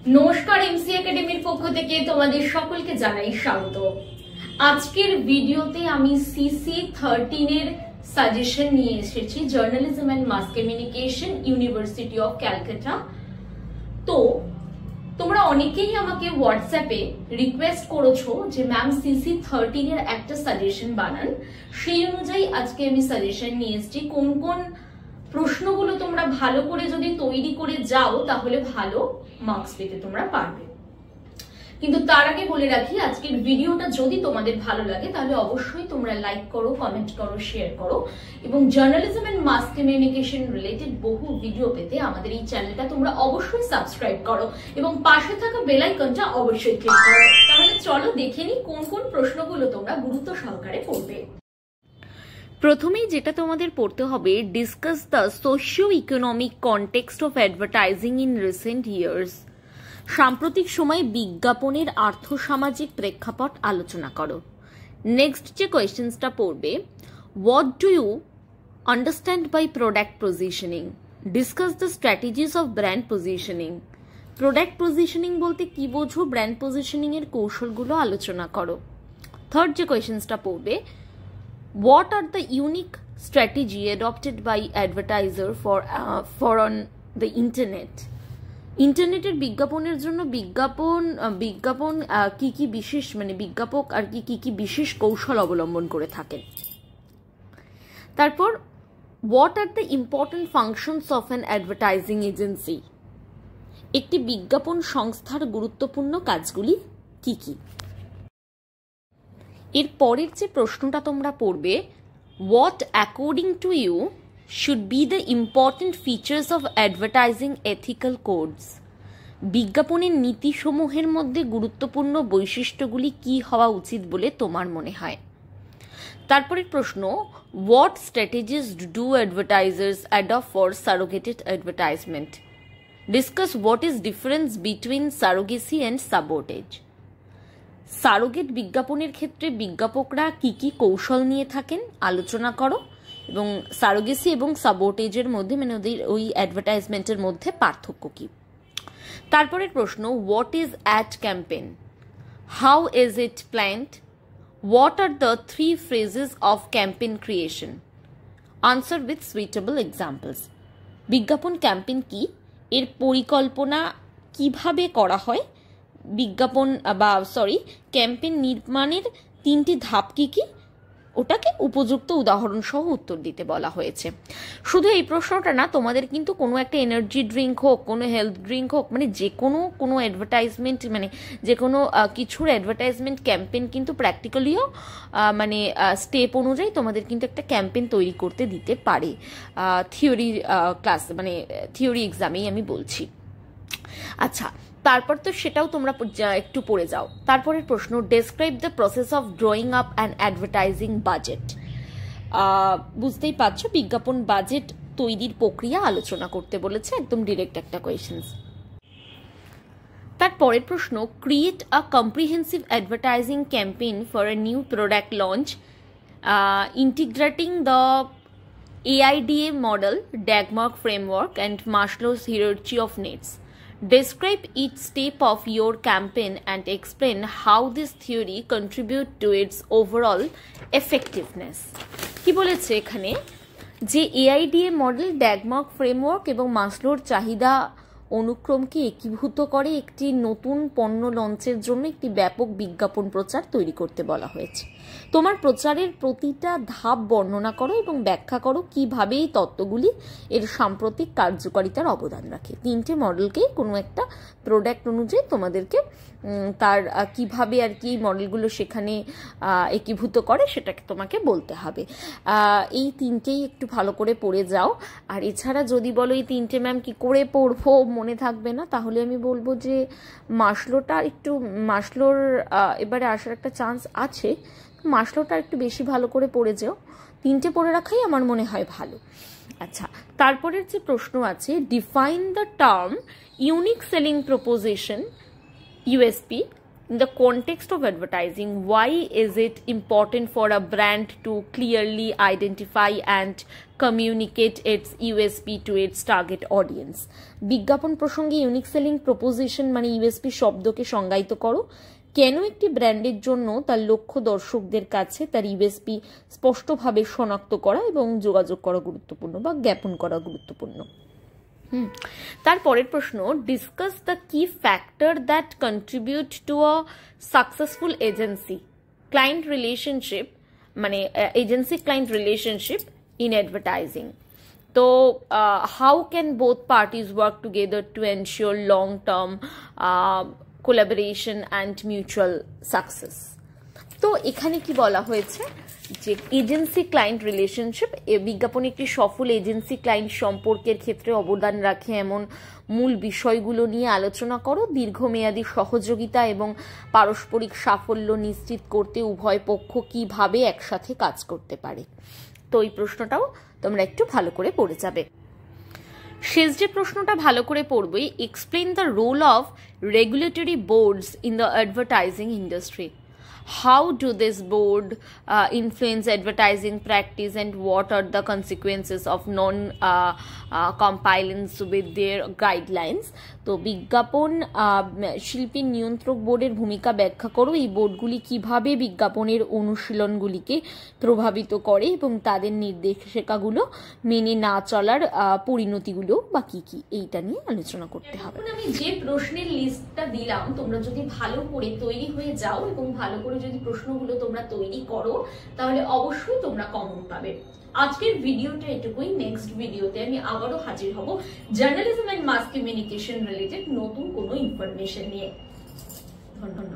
নমস্কার, এমসি একাডেমির পক্ষ থেকে তোমাদের সকলকে জানাই স্বাগত। আজকের ভিডিওতে আমি সিসি 13 এর সাজেশন নিয়ে এসেছি, journalism and mass communication, university of Calcutta. তো তোমরা অনেকেই আমাকে হোয়াটসঅ্যাপে রিকোয়েস্ট করেছো যে ম্যাম সিসি 13 এর একটা সাজেশন বানান। সেই অনুযায়ী আজকে আমি সাজেশন নিয়ে এসেছি। কোন কোন প্রশ্নগুলো তোমরা ভালো করে যদি তৈরি করে যাও তাহলে ভালো মার্কস পেতে তোমরা পারবে। কিন্তু তার আগে বলে রাখি, আজকের ভিডিওটা যদি তোমাদের ভালো লাগে তাহলে অবশ্যই তোমরা লাইক করো, কমেন্ট করো, শেয়ার করো এবং journalism and mass communication related বহু ভিডিও পেতে আমাদের এই চ্যানেলটা তোমরা অবশ্যই সাবস্ক্রাইব করো এবং পাশে থাকা বেল আইকনটা অবশ্যই ক্লিক করো। তাহলে চলো দেখে নিই কোন কোন প্রশ্নগুলো তোমরা গুরুত্ব সহকারে পড়বে। প্রথমেই যেটা তোমাদের পড়তে হবে, discuss the socio economic context of advertising in recent years. সাম্প্রতিক সময়ে বিজ্ঞাপনের আর্থসামাজিক প্রেক্ষাপট আলোচনা করো। নেক্সট যে কোয়েশ্চেন্সটা পড়বে, what do you understand by product positioning? Discuss the strategies of brand positioning. Product positioning বলতে কি বোঝো, ব্র্যান্ড পজিশনিং এর কৌশলগুলো আলোচনা করো। থার্ড যে কোয়েশ্চেন্সটা পড়বে, what are the unique strategy adopted by advertiser for on the internet? ইন্টারনেটের বিজ্ঞাপনের জন্য বিজ্ঞাপন কি কি বিশেষ বিজ্ঞাপক আর কি বিশেষ কৌশল অবলম্বন করে থাকেন। তারপর what are the important functions of an advertising agency? একটি বিজ্ঞাপন সংস্থার গুরুত্বপূর্ণ কাজগুলি কি কি। এর পরের যে প্রশ্নটা তোমরা পড়বে, what according to you should be the important features of advertising ethical codes? বিজ্ঞাপনের নীতিসমূহের মধ্যে গুরুত্বপূর্ণ বৈশিষ্ট্যগুলি কি হওয়া উচিত বলে তোমার মনে হয়। তারপরের প্রশ্ন, what strategies do advertisers adopt for surrogated advertisement? Discuss what is difference between surrogacy and sabotage. Surrogate বিজ্ঞাপনের ক্ষেত্রে বিজ্ঞাপকরা কি কি কৌশল নিয়ে থাকেন আলোচনা করো এবং সারোগেসি এবং সাবোটেজের মধ্যে ওদের ওই অ্যাডভার্টাইজমেন্টের মধ্যে পার্থক্য কি। তারপরের প্রশ্ন, what is ad campaign? How is it planned? What are the 3 phrases of campaign creation? Answer with suitable examples. বিজ্ঞাপন ক্যাম্পেইন কি, এর পরিকল্পনা কিভাবে করা হয়, ক্যাম্পেইন নির্মাণের 3টি ধাপ কি কি, ওটাকে উপযুক্ত উদাহরণ সহ উত্তর দিতে বলা হয়েছে। শুধু এই প্রশ্নটা না, তোমাদের কিন্তু কোনো একটা এনার্জি ড্রিঙ্ক হোক, কোনো হেলথ ড্রিঙ্ক হোক, যে কোনো অ্যাডভার্টাইজমেন্ট যে কোনো কিছুর অ্যাডভার্টাইজমেন্ট ক্যাম্পেইন কিন্তু প্র্যাকটিক্যালিও স্টেপ অনুযায়ী তোমাদের কিন্তু একটা ক্যাম্পেইন তৈরি করতে দিতে পারে। থিওরি ক্লাস থিওরি এক্সামেই আমি বলছি। আচ্ছা, তারপর তো সেটাও তোমরা একটু পড়ে যাও। তারপরের প্রশ্ন, describe the process of drawing up an advertising budget. বুঝতেই পারছো, বিজ্ঞাপন বাজেট তৈরির প্রক্রিয়া আলোচনা করতে বলেছে, একদম ডিরেক্ট একটা কোয়েশ্চেন্স। তারপরের প্রশ্ন, create a comprehensive advertising campaign for a new product launch integrating the AIDA model, Dagmark framework and Maslow's hierarchy of needs. Describe each step of your campaign and explain how this theory contribute to its overall effectiveness. কি বলেছে এখানে, যে AIDA model, ড্যাগমার্ক framework এবং মাসলোর চাহিদা অনুক্রমকে একীভূত করে একটি নতুন পণ্য লঞ্চের জন্য একটি ব্যাপক বিজ্ঞাপন প্রচার তৈরি করতে বলা হয়েছে। তোমার প্রচারের প্রতিটা ধাপ বর্ণনা করো এবং ব্যাখ্যা করো কিভাবে এই তত্ত্বগুলি এর সাম্প্রতিক কার্যকারিতার অবদান রাখে। 3টে মডেলকেই কোনো একটা প্রোডাক্ট অনুযায়ী তোমাদেরকে তার কিভাবে আর কি মডেলগুলো সেখানে একীভূত করে সেটাকে তোমাকে বলতে হবে। এই 3টেই একটু ভালো করে পড়ে যাও। আর এছাড়া যদি বলো এই 3টে ম্যাম কি করে পড়বো, মনে থাকবে না, তাহলে আমি বলবো যে মাসলোর এবারে আসার একটা চান্স আছে, মাসলোটা একটু বেশি ভালো করে পড়ে যাও। 3টে পড়ে রাখাই আমার মনে হয় ভালো। আচ্ছা, তারপরের যে প্রশ্ন আছে, define the term unique selling proposition USP in the context of advertising, why is it important for a brand to clearly identify and communicate its USP to its target audience? বিজ্ঞাপন প্রসঙ্গে ইউনিক সেলিং প্রপোজিশন মানে USP শব্দকে সংজ্ঞায়িত করো। কেন একটি ব্র্যান্ডের জন্য তার লক্ষ্য দর্শকদের কাছে তার ইউএসপি স্পষ্টভাবে শনাক্ত করা এবং যোগাযোগ করা গুরুত্বপূর্ণ বা জ্ঞাপন করা গুরুত্বপূর্ণ। তারপরের প্রশ্ন, discuss the key factor that contribute to a successful agency client relationship মানে agency client relationship in advertising. তো how can both parties work together to ensure long term collaboration and mutual success? তো এখানে কি বলা হয়েছে যে agency client relationship, বিজ্ঞাপন একটি সফল এজেন্সি ক্লায়েন্ট সম্পর্কের ক্ষেত্রে অবদান রাখে এমন মূল বিষয়গুলো নিয়ে আলোচনা করো। দীর্ঘমেয়াদী সহযোগিতা এবং পারস্পরিক সাফল্য নিশ্চিত করতে উভয় পক্ষ কিভাবে একসাথে কাজ করতে পারে। তো এই প্রশ্নটাও তোমরা একটু ভালো করে পড়ে যাবে। শেষ যে প্রশ্নটা ভালো করে পড়বই, explain the role of regulatory boards in the advertising industry. How do this board influence advertising practice and what are the consequences of non-compliance with their guidelines? তো বিজ্ঞাপন শিল্পীর নিয়ন্ত্রক বোর্ডের ভূমিকা ব্যাখ্যা করো। এই বোর্ডগুলি কিভাবে বিজ্ঞাপনের অনুশীলনগুলিকে প্রভাবিত করে এবং তাদের নির্দেশিকাগুলো মেনে না চলার পরিণতিগুলো বা কি কি, এইটা নিয়ে আলোচনা করতে হবে। আমি যে প্রশ্নের লিস্টটা দিলাম তোমরা যদি ভালো করে তৈরি হয়ে যাও এবং ভালো করে যদি প্রশ্নগুলো তোমরা তৈরি করো তাহলে অবশ্যই তোমরা কমন পাবে। আজকের ভিডিওটা এটুকুই। নেক্সট ভিডিওতে আমি আবারও হাজির হব journalism and mass communication related নতুন কোনো ইনফরমেশন নিয়ে। ধন্যবাদ।